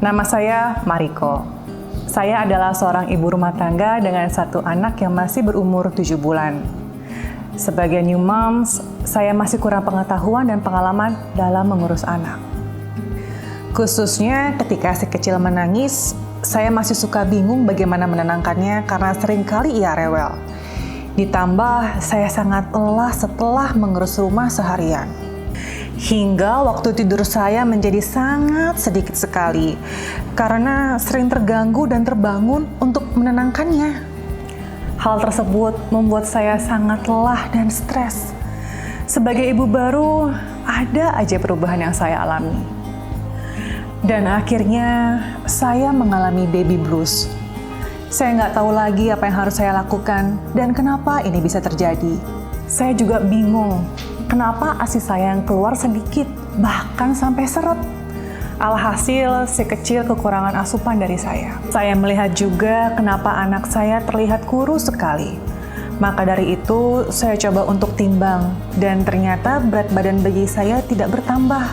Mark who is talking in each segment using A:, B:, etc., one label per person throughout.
A: Nama saya Mariko. Saya adalah seorang ibu rumah tangga dengan satu anak yang masih berumur 7 bulan. Sebagai new moms, saya masih kurang pengetahuan dan pengalaman dalam mengurus anak. Khususnya ketika si kecil menangis, saya masih suka bingung bagaimana menenangkannya karena seringkali ia rewel. Ditambah, saya sangat lelah setelah mengurus rumah seharian. Hingga waktu tidur saya menjadi sangat sedikit sekali karena sering terganggu dan terbangun untuk menenangkannya. Hal tersebut membuat saya sangat lelah dan stres. Sebagai ibu baru, ada aja perubahan yang saya alami. Dan akhirnya saya mengalami baby blues. Saya nggak tahu lagi apa yang harus saya lakukan dan kenapa ini bisa terjadi. Saya juga bingung kenapa ASI saya yang keluar sedikit, bahkan sampai seret. Alhasil si kecil kekurangan asupan dari saya. Saya melihat juga kenapa anak saya terlihat kurus sekali. Maka dari itu saya coba untuk timbang dan ternyata berat badan bayi saya tidak bertambah.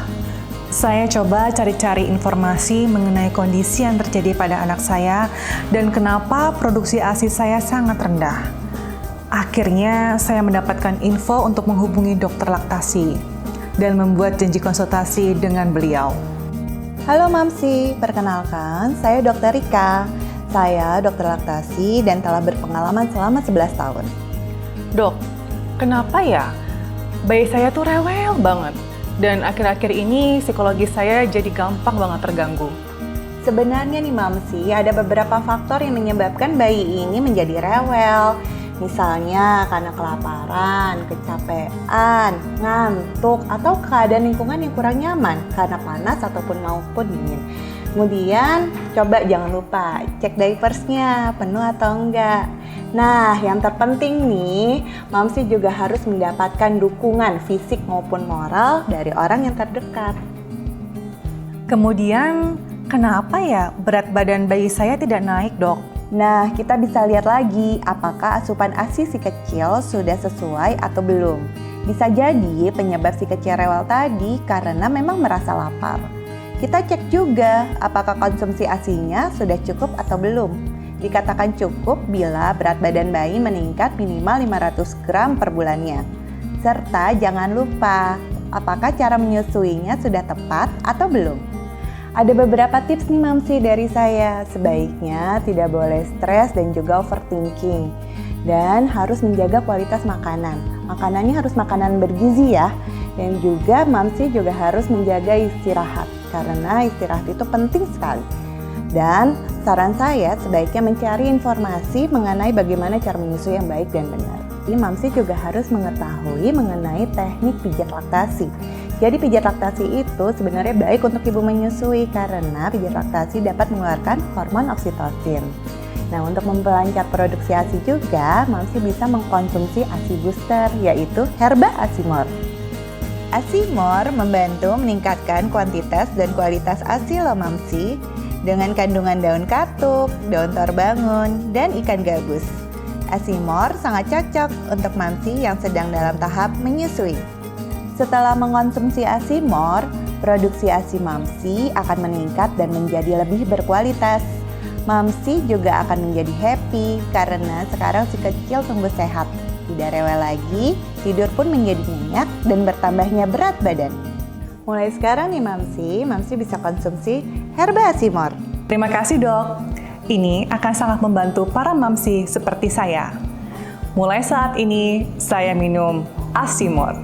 A: Saya coba cari-cari informasi mengenai kondisi yang terjadi pada anak saya dan kenapa produksi ASI saya sangat rendah. Akhirnya saya mendapatkan info untuk menghubungi dokter laktasi dan membuat janji konsultasi dengan beliau.
B: Halo Mamsi, perkenalkan saya Dr. Rika. Saya dokter laktasi dan telah berpengalaman selama 11 tahun.
A: Dok, kenapa ya? Bayi saya tuh rewel banget. Dan akhir-akhir ini psikologi saya jadi gampang banget terganggu.
B: Sebenarnya nih Mamsi, ada beberapa faktor yang menyebabkan bayi ini menjadi rewel. Misalnya karena kelaparan, kecapean, ngantuk, atau keadaan lingkungan yang kurang nyaman karena panas maupun dingin. Kemudian coba jangan lupa cek diapersnya penuh atau enggak. Nah, yang terpenting nih, Mamsi juga harus mendapatkan dukungan fisik maupun moral dari orang yang terdekat.
A: Kemudian, kenapa ya berat badan bayi saya tidak naik, Dok?
B: Nah, kita bisa lihat lagi apakah asupan ASI si kecil sudah sesuai atau belum. Bisa jadi penyebab si kecil rewel tadi karena memang merasa lapar. Kita cek juga apakah konsumsi ASI-nya sudah cukup atau belum. Dikatakan cukup bila berat badan bayi meningkat minimal 500 gram per bulannya. Serta jangan lupa apakah cara menyusuinya sudah tepat atau belum. Ada beberapa tips nih Mamsi dari saya. Sebaiknya tidak boleh stres dan juga overthinking. Dan harus menjaga kualitas makanan. Makanannya harus makanan bergizi ya. Dan juga Mamsi juga harus menjaga istirahat. Karena istirahat itu penting sekali. Dan saran saya sebaiknya mencari informasi mengenai bagaimana cara menyusui yang baik dan benar. Jadi Mamsi juga harus mengetahui mengenai teknik pijat laktasi. Jadi pijat laktasi itu sebenarnya baik untuk ibu menyusui karena pijat laktasi dapat mengeluarkan hormon oksitosin. Nah, untuk memperlancar produksi ASI juga, Mamsi bisa mengkonsumsi ASI booster yaitu Herba Asimor. Asimor membantu meningkatkan kuantitas dan kualitas ASI loh Mamsi dengan kandungan daun katuk, daun torbangun, dan ikan gabus. Asimor sangat cocok untuk Mamsi yang sedang dalam tahap menyusui. Setelah mengonsumsi Asimor, produksi ASI Mamsi akan meningkat dan menjadi lebih berkualitas. Mamsi juga akan menjadi happy karena sekarang si kecil tumbuh sehat, tidak rewel lagi, tidur pun menjadi nyenyak dan bertambahnya berat badan. Mulai sekarang nih Mamsi bisa konsumsi Herba Asimor.
A: Terima kasih, Dok. Ini akan sangat membantu para Mamsi seperti saya. Mulai saat ini, saya minum Asimor.